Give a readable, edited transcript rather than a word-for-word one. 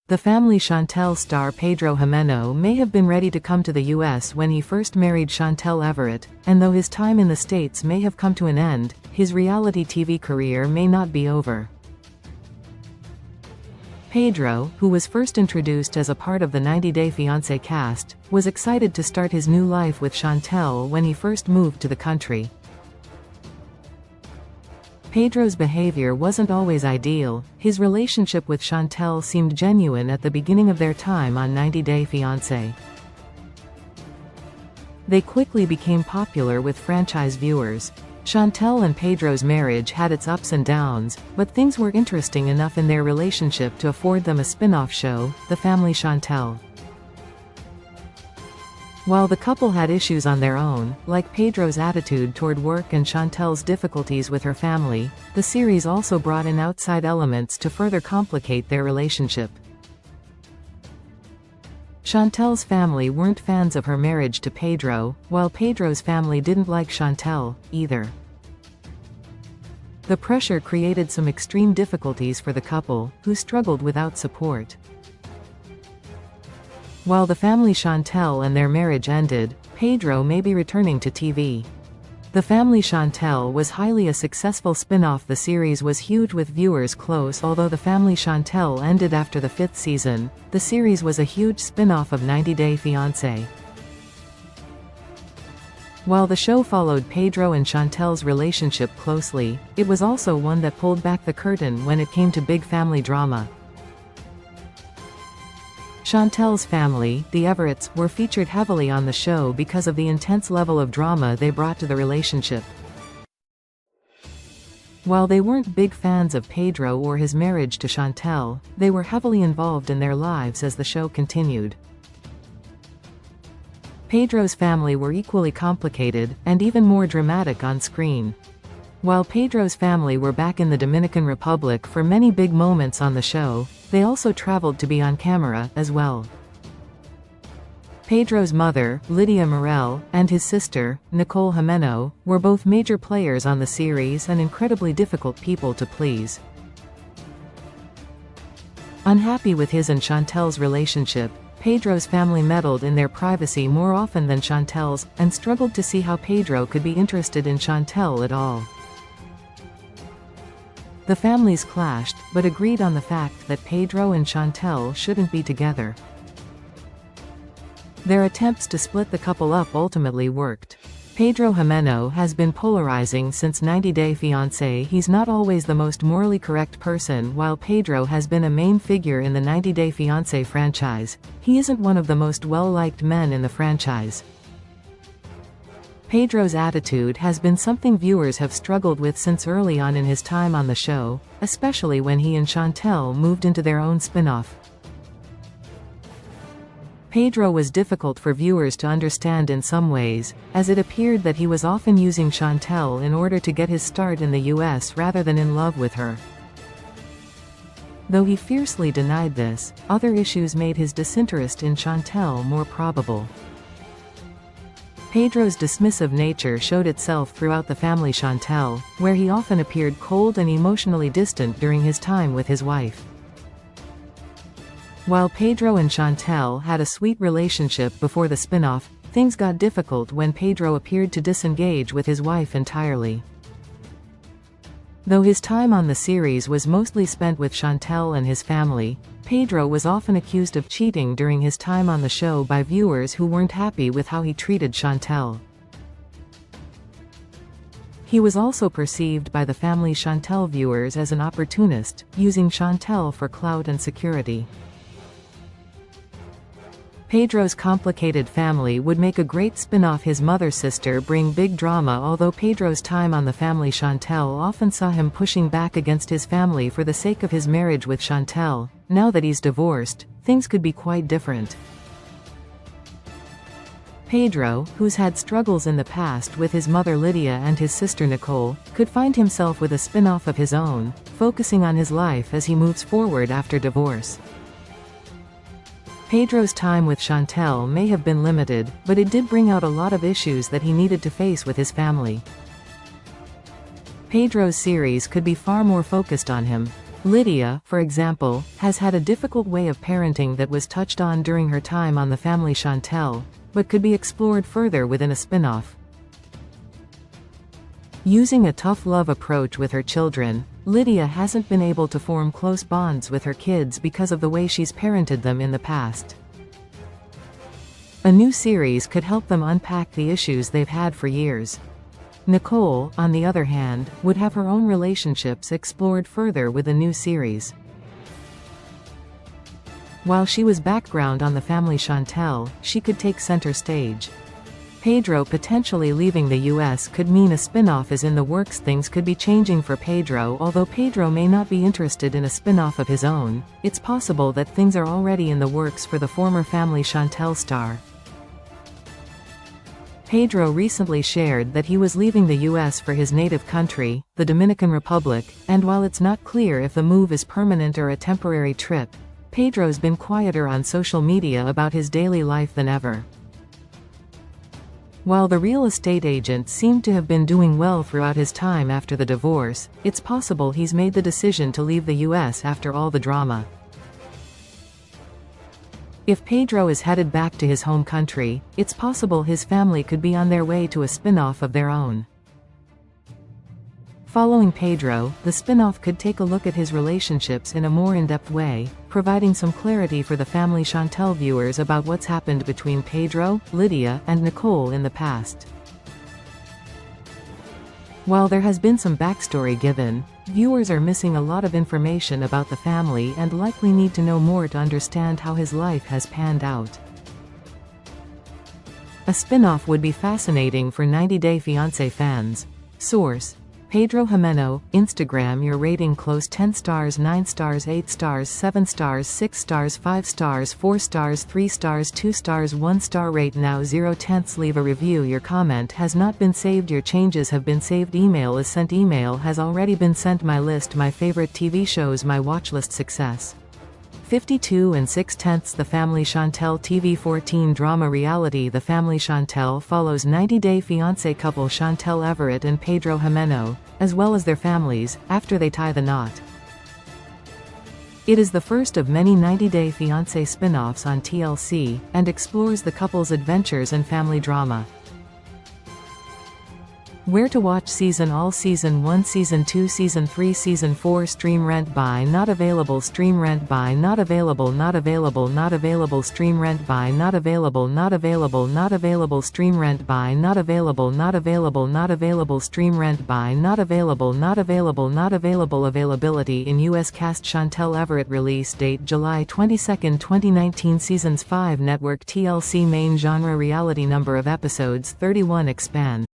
The family Chantel star Pedro Jimeno may have been ready to come to the US when he first married Chantel Everett, and though his time in the States may have come to an end, his reality TV career may not be over. Pedro, who was first introduced as a part of the 90 Day Fiancé cast, was excited to start his new life with Chantel when he first moved to the country. Pedro's behavior wasn't always ideal. His relationship with Chantel seemed genuine at the beginning of their time on 90 Day Fiancé. They quickly became popular with franchise viewers. Chantel and Pedro's marriage had its ups and downs, but things were interesting enough in their relationship to afford them a spin-off show, The Family Chantel. While the couple had issues on their own, like Pedro's attitude toward work and Chantel's difficulties with her family, the series also brought in outside elements to further complicate their relationship. Chantel's family weren't fans of her marriage to Pedro, while Pedro's family didn't like Chantel, either. The pressure created some extreme difficulties for the couple, who struggled without support. While the family Chantel and their marriage ended, Pedro may be returning to TV. The Family Chantel was highly a successful spin-off. The series was huge with viewers close. Although The Family Chantel ended after the 5th season, the series was a huge spin-off of 90 Day Fiancé. While the show followed Pedro and Chantel's relationship closely, it was also one that pulled back the curtain when it came to big family drama. Chantel's family, the Everetts, were featured heavily on the show because of the intense level of drama they brought to the relationship. While they weren't big fans of Pedro or his marriage to Chantel, they were heavily involved in their lives as the show continued. Pedro's family were equally complicated, and even more dramatic on screen. While Pedro's family were back in the Dominican Republic for many big moments on the show, they also traveled to be on camera, as well. Pedro's mother, Lydia Morel, and his sister, Nicole Jimeno, were both major players on the series and incredibly difficult people to please. Unhappy with his and Chantel's relationship, Pedro's family meddled in their privacy more often than Chantel's, and struggled to see how Pedro could be interested in Chantel at all. The families clashed, but agreed on the fact that Pedro and Chantel shouldn't be together. Their attempts to split the couple up ultimately worked. Pedro Jimeno has been polarizing since 90 Day Fiancé. He's not always the most morally correct person. While Pedro has been a main figure in the 90 Day Fiancé franchise, he isn't one of the most well-liked men in the franchise. Pedro's attitude has been something viewers have struggled with since early on in his time on the show, especially when he and Chantel moved into their own spin-off. Pedro was difficult for viewers to understand in some ways, as it appeared that he was often using Chantel in order to get his start in the US rather than in love with her. Though he fiercely denied this, other issues made his disinterest in Chantel more probable. Pedro's dismissive nature showed itself throughout The Family Chantel, where he often appeared cold and emotionally distant during his time with his wife. While Pedro and Chantel had a sweet relationship before the spin-off, things got difficult when Pedro appeared to disengage with his wife entirely. Though his time on the series was mostly spent with Chantel and his family, Pedro was often accused of cheating during his time on the show by viewers who weren't happy with how he treated Chantel. He was also perceived by the Family Chantel viewers as an opportunist, using Chantel for clout and security. Pedro's complicated family would make a great spin-off. His mother's sister bring big drama. Although Pedro's time on The Family Chantel often saw him pushing back against his family for the sake of his marriage with Chantel, now that he's divorced, things could be quite different. Pedro, who's had struggles in the past with his mother Lydia and his sister Nicole, could find himself with a spin-off of his own, focusing on his life as he moves forward after divorce. Pedro's time with Chantel may have been limited, but it did bring out a lot of issues that he needed to face with his family. Pedro's series could be far more focused on him. Lydia, for example, has had a difficult way of parenting that was touched on during her time on The Family Chantel, but could be explored further within a spin-off. Using a tough love approach with her children, Lydia hasn't been able to form close bonds with her kids because of the way she's parented them in the past. A new series could help them unpack the issues they've had for years. Nicole, on the other hand, would have her own relationships explored further with a new series. While she was background on The Family Chantel, she could take center stage. Pedro potentially leaving the US could mean a spin-off is in the works. Things could be changing for Pedro. Although Pedro may not be interested in a spin-off of his own, it's possible that things are already in the works for the former Family Chantel star. Pedro recently shared that he was leaving the US for his native country, the Dominican Republic, and while it's not clear if the move is permanent or a temporary trip, Pedro's been quieter on social media about his daily life than ever. While the real estate agent seemed to have been doing well throughout his time after the divorce, it's possible he's made the decision to leave the US after all the drama. If Pedro is headed back to his home country, it's possible his family could be on their way to a spin-off of their own. Following Pedro, the spin-off could take a look at his relationships in a more in-depth way, providing some clarity for the Family Chantel viewers about what's happened between Pedro, Lydia, and Nicole in the past. While there has been some backstory given, viewers are missing a lot of information about the family and likely need to know more to understand how his life has panned out. A spin-off would be fascinating for 90 Day Fiancé fans. Source: Pedro Jimeno, Instagram. Your rating: close 10 stars, 9 stars, 8 stars, 7 stars, 6 stars, 5 stars, 4 stars, 3 stars, 2 stars, 1 star. Rate now 0/10. Leave a review. Your comment has not been saved. Your changes have been saved. Email is sent. Email has already been sent. My list: my favorite TV shows. My watchlist: success 52 6/10. The Family Chantel TV 14 drama reality. The Family Chantel follows 90 Day Fiancé couple Chantel Everett and Pedro Jimeno, as well as their families, after they tie the knot. It is the first of many 90 Day Fiancé spin-offs on TLC, and explores the couple's adventures and family drama. Where to watch season: all Season 1, Season 2, Season 3, Season 4. Stream, rent, buy, not available. Stream, rent, buy, not available. Not available. Not available. Stream, rent, buy, not available. Not available. Not available. Stream, rent, buy, not available. Not available. Not available. Stream, rent, buy, not available. Not available. Not available. Availability in U.S. cast: Chantel Everett. Release date: July 22, 2019. Seasons 5. Network: TLC. Main genre: reality. Number of episodes: 31. Expand.